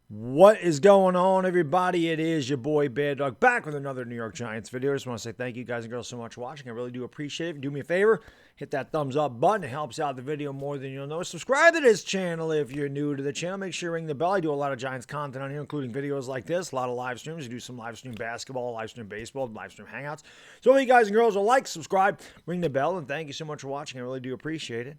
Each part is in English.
What is going on, everybody? It is your boy Baddog back with another New York Giants video. I just want to say thank you guys and girls so much for watching. I really do appreciate it. Do me a favor, hit that thumbs up button. It helps out the video more than you'll know. Subscribe to this channel if you're new to the channel. Make sure you ring the bell. I do a lot of Giants content on here, including videos like this, a lot of live streams. I do some live stream basketball, live stream baseball, live stream hangouts. So if you guys and girls will like, subscribe, ring the bell, and thank you so much for watching. I really do appreciate it.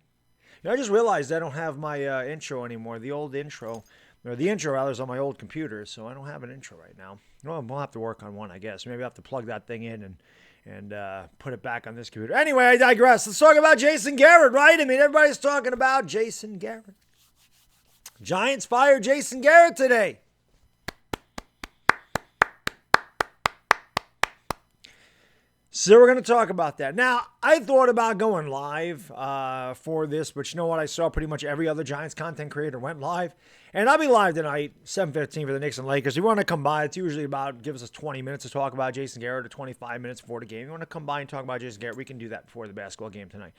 You know, I just realized I don't have my intro anymore. The old intro. Or the intro, rather, is on my old computer, so I don't have an intro right now. Well, we'll have to work on one, I guess. Maybe I'll have to plug that thing in and put it back on this computer. Anyway, I digress. Let's talk about Jason Garrett, right? I mean, everybody's talking about Jason Garrett. Giants fired Jason Garrett today. So we're going to talk about that. Now, I thought about going live for this, but you know what? I saw pretty much every other Giants content creator went live. And I'll be live tonight, 7:15 for the Knicks and Lakers. If you want to come by, it's usually gives us 20 minutes to talk about Jason Garrett or 25 minutes before the game. If you want to come by and talk about Jason Garrett, we can do that before the basketball game tonight.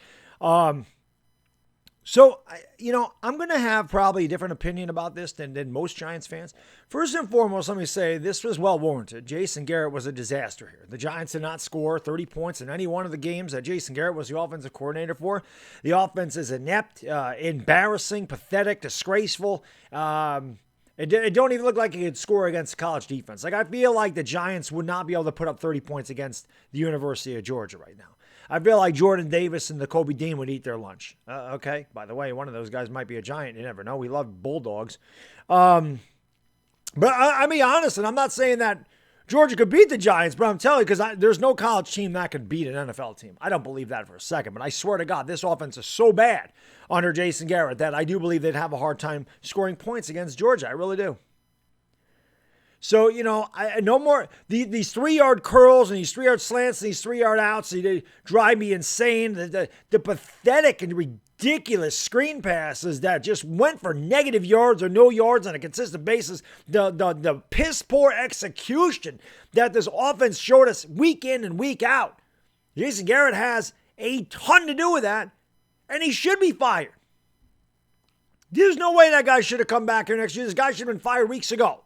So, I'm going to have probably a different opinion about this than most Giants fans. First and foremost, let me say this was well warranted. Jason Garrett was a disaster here. The Giants did not score 30 points in any one of the games that Jason Garrett was the offensive coordinator for. The offense is inept, embarrassing, pathetic, disgraceful. It don't even look like he could score against college defense. Like, I feel like the Giants would not be able to put up 30 points against the University of Georgia right now. I feel like Jordan Davis and the Kobe Dean would eat their lunch. Okay. By the way, one of those guys might be a Giant. You never know. We love Bulldogs. But I mean, honest, and I'm not saying that Georgia could beat the Giants, but I'm telling you, because there's no college team that could beat an NFL team. I don't believe that for a second, but I swear to God, this offense is so bad under Jason Garrett that I do believe they'd have a hard time scoring points against Georgia. I really do. So, no more, these 3-yard curls and these 3-yard slants and these 3-yard outs, they drive me insane. The pathetic and ridiculous screen passes that just went for negative yards or no yards on a consistent basis. The piss poor execution that this offense showed us week in and week out. Jason Garrett has a ton to do with that, and he should be fired. There's no way that guy should have come back here next year. This guy should have been fired weeks ago.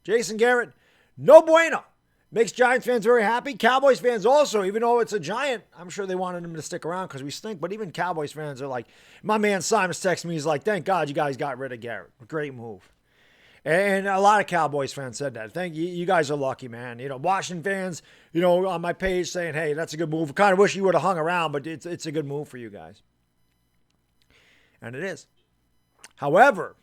Jason Garrett, no bueno. Makes Giants fans very happy. Cowboys fans also, even though it's a Giant, I'm sure they wanted him to stick around because we stink. But even Cowboys fans are like, my man Simon's texting me. He's like, thank God you guys got rid of Garrett. Great move. And a lot of Cowboys fans said that. Thank you. You guys are lucky, man. Washington fans, on my page saying, hey, that's a good move. Kind of wish you would have hung around, but it's a good move for you guys. And it is. However,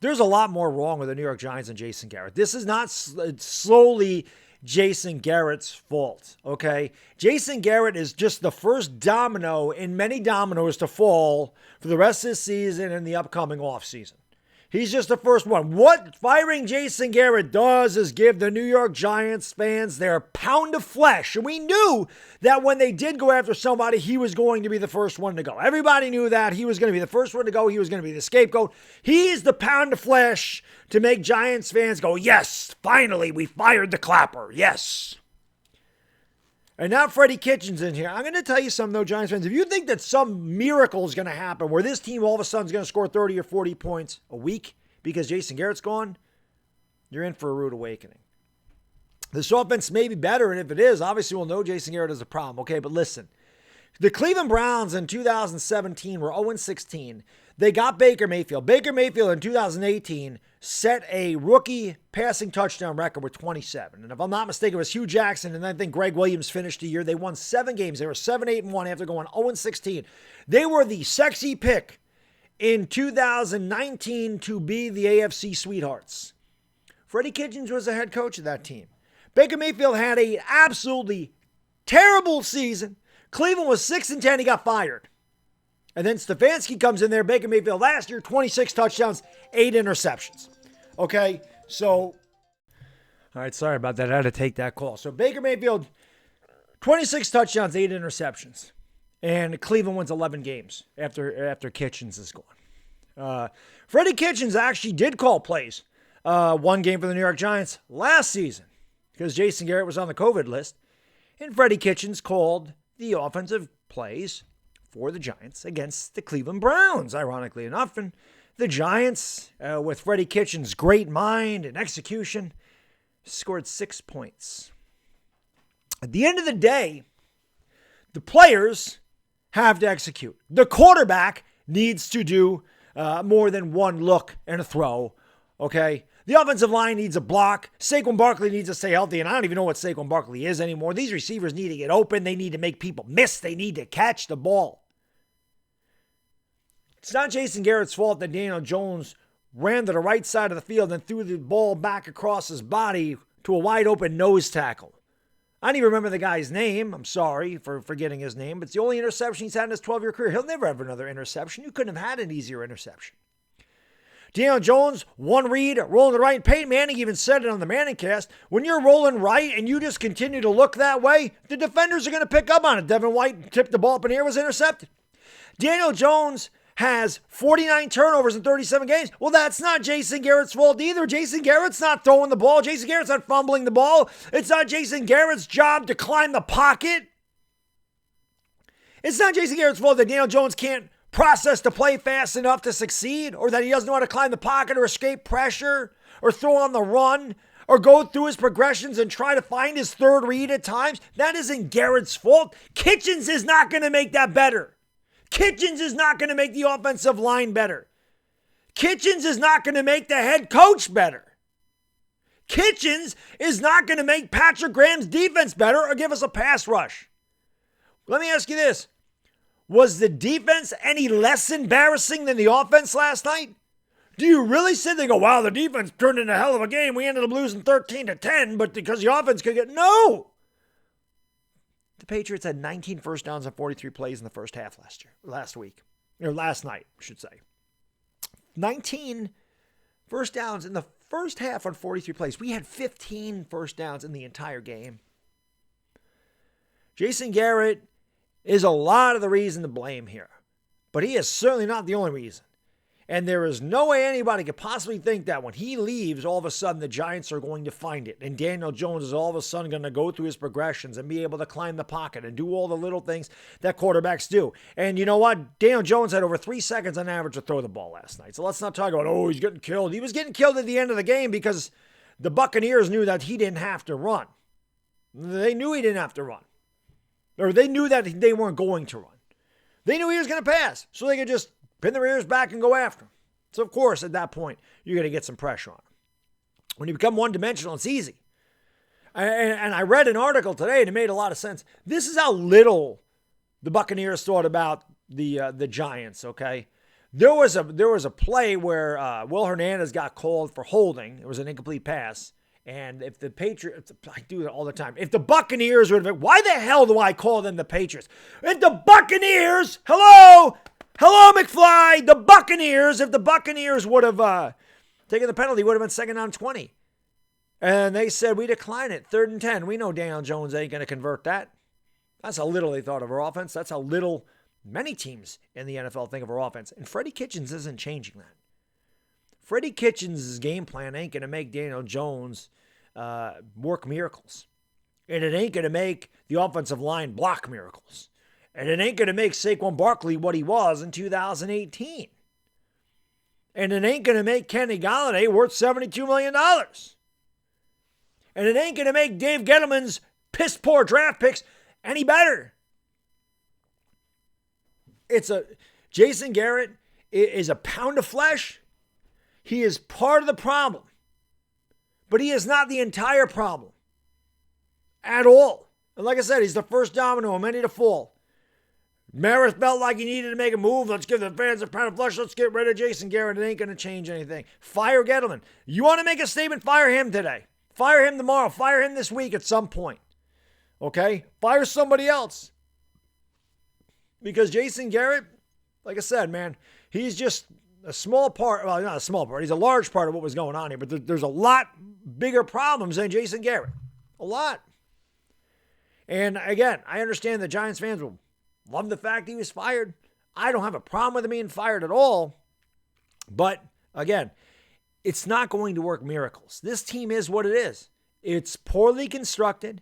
there's a lot more wrong with the New York Giants than Jason Garrett. This is not solely Jason Garrett's fault, okay? Jason Garrett is just the first domino in many dominoes to fall for the rest of the season and the upcoming offseason. He's just the first one. What firing Jason Garrett does is give the New York Giants fans their pound of flesh. And we knew that when they did go after somebody, he was going to be the first one to go. Everybody knew that. He was going to be the first one to go. He was going to be the scapegoat. He is the pound of flesh to make Giants fans go, yes, finally, we fired the clapper. Yes. And now Freddie Kitchens in here. I'm going to tell you something, though, Giants fans. If you think that some miracle is going to happen where this team all of a sudden is going to score 30 or 40 points a week because Jason Garrett's gone, you're in for a rude awakening. This offense may be better, and if it is, obviously we'll know Jason Garrett is a problem. Okay, but listen. The Cleveland Browns in 2017 were 0-16. They got Baker Mayfield. Baker Mayfield in 2018 set a rookie passing touchdown record with 27. And if I'm not mistaken, it was Hugh Jackson, and I think Greg Williams finished the year. They won 7 games. They were 7-8-1 after going 0-16. They were the sexy pick in 2019 to be the AFC Sweethearts. Freddie Kitchens was the head coach of that team. Baker Mayfield had an absolutely terrible season. Cleveland was 6-10. He got fired. And then Stefanski comes in there. Baker Mayfield last year, 26 touchdowns, 8 interceptions. Okay, so, all right, sorry about that. I had to take that call. So Baker Mayfield, 26 touchdowns, 8 interceptions. And Cleveland wins 11 games after Kitchens is gone. Freddie Kitchens actually did call plays one game for the New York Giants last season because Jason Garrett was on the COVID list. And Freddie Kitchens called the offensive plays for the Giants against the Cleveland Browns, ironically enough. And The Giants, with Freddie Kitchens' great mind and execution, scored 6 points. At the end of the day, the players have to execute. The quarterback needs to do more than one look and a throw, okay? The offensive line needs a block. Saquon Barkley needs to stay healthy, and I don't even know what Saquon Barkley is anymore. These receivers need to get open. They need to make people miss. They need to catch the ball. It's not Jason Garrett's fault that Daniel Jones ran to the right side of the field and threw the ball back across his body to a wide open nose tackle. I don't even remember the guy's name. I'm sorry for forgetting his name, but it's the only interception he's had in his 12-year career. He'll never have another interception. You couldn't have had an easier interception. Daniel Jones, one read, rolling to the right. And Peyton Manning even said it on the Manning cast. When you're rolling right and you just continue to look that way, the defenders are going to pick up on it. Devin White tipped the ball up in the air, was intercepted. Daniel Jones has 49 turnovers in 37 games. Well, that's not Jason Garrett's fault either. Jason Garrett's not throwing the ball. Jason Garrett's not fumbling the ball. It's not Jason Garrett's job to climb the pocket. It's not Jason Garrett's fault that Daniel Jones can't process the play fast enough to succeed, or that he doesn't know how to climb the pocket or escape pressure or throw on the run or go through his progressions and try to find his third read at times. That isn't Garrett's fault. Kitchens is not going to make that better. Kitchens is not going to make the offensive line better. Kitchens is not going to make the head coach better. Kitchens is not going to make Patrick Graham's defense better or give us a pass rush. Let me ask you this. Was the defense any less embarrassing than the offense last night? Do you really sit there and go, wow, the defense turned into a hell of a game. We ended up losing 13-10, but because the offense could get... No! The Patriots had 19 first downs on 43 plays in the first half last night, I should say. 19 first downs in the first half on 43 plays. We had 15 first downs in the entire game. Jason Garrett is a lot of the reason to blame here, but he is certainly not the only reason. And there is no way anybody could possibly think that when he leaves, all of a sudden the Giants are going to find it. And Daniel Jones is all of a sudden going to go through his progressions and be able to climb the pocket and do all the little things that quarterbacks do. And you know what? Daniel Jones had over 3 seconds on average to throw the ball last night. So let's not talk about, oh, he's getting killed. He was getting killed at the end of the game because the Buccaneers knew that he didn't have to run. They knew he didn't have to run. Or they knew that they weren't going to run. They knew he was going to pass, so they could just pin their ears back and go after him. So, of course, at that point, you're going to get some pressure on him. When you become one-dimensional, it's easy. And I read an article today, and it made a lot of sense. This is how little the Buccaneers thought about the Giants, okay? There was a play where Will Hernandez got called for holding. It was an incomplete pass. And if the Patriots, I do it all the time. If the Buccaneers would have, why the hell do I call them the Patriots? If the Buccaneers, hello McFly, the Buccaneers, if the Buccaneers would have taken the penalty, would have been second down 20. And they said, we decline it, 3rd and 10. We know Daniel Jones ain't going to convert that. That's how little they thought of our offense. That's how little many teams in the NFL think of our offense. And Freddie Kitchens isn't changing that. Freddie Kitchens' game plan ain't going to make Daniel Jones work miracles. And it ain't going to make the offensive line block miracles. And it ain't going to make Saquon Barkley what he was in 2018. And it ain't going to make Kenny Golladay worth $72 million. And it ain't going to make Dave Gettleman's piss-poor draft picks any better. Jason Garrett is a pound of flesh. He is part of the problem. But he is not the entire problem. At all. And like I said, he's the first domino of many to fall. Maris felt like he needed to make a move. Let's give the fans a pound of flesh. Let's get rid of Jason Garrett. It ain't going to change anything. Fire Gettleman. You want to make a statement? Fire him today. Fire him tomorrow. Fire him this week at some point. Okay? Fire somebody else. Because Jason Garrett, like I said, man, he's just a small part. Well, not a small part. He's a large part of what was going on here. But there's a lot bigger problems than Jason Garrett. A lot. And again, I understand the Giants fans will love the fact he was fired. I don't have a problem with him being fired at all. But again, it's not going to work miracles. This team is what it is. It's poorly constructed.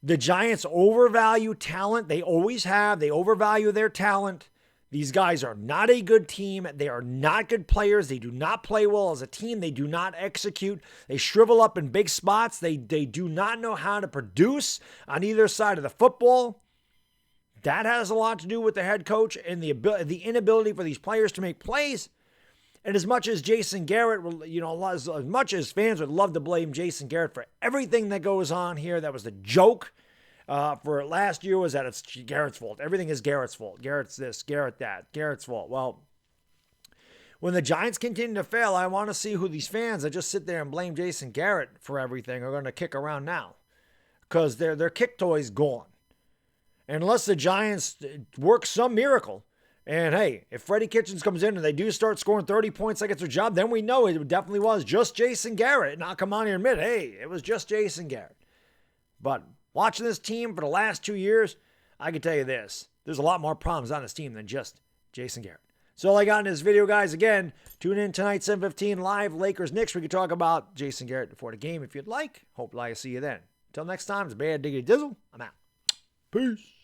The Giants overvalue talent. They always have. They overvalue their talent. These guys are not a good team. They are not good players. They do not play well as a team. They do not execute. They shrivel up in big spots. They do not know how to produce on either side of the football. That has a lot to do with the head coach and the inability for these players to make plays. And as much as Jason Garrett, as much as fans would love to blame Jason Garrett for everything that goes on here, that was the joke for last year, was that it's Garrett's fault. Everything is Garrett's fault. Garrett's this, Garrett that, Garrett's fault. Well, when the Giants continue to fail, I want to see who these fans that just sit there and blame Jason Garrett for everything are going to kick around now, because their kick toy's gone. Unless the Giants work some miracle. And hey, if Freddie Kitchens comes in and they do start scoring 30 points like it's their job, then we know it definitely was just Jason Garrett. And I'll come on here and admit, hey, it was just Jason Garrett. But watching this team for the last 2 years, I can tell you this. There's a lot more problems on this team than just Jason Garrett. So all I got in this video, guys. Again, tune in tonight, 7:15 live, Lakers Knicks. We can talk about Jason Garrett before the game if you'd like. Hope I see you then. Until next time, it's Bad Diggity Dizzle. I'm out. Peace.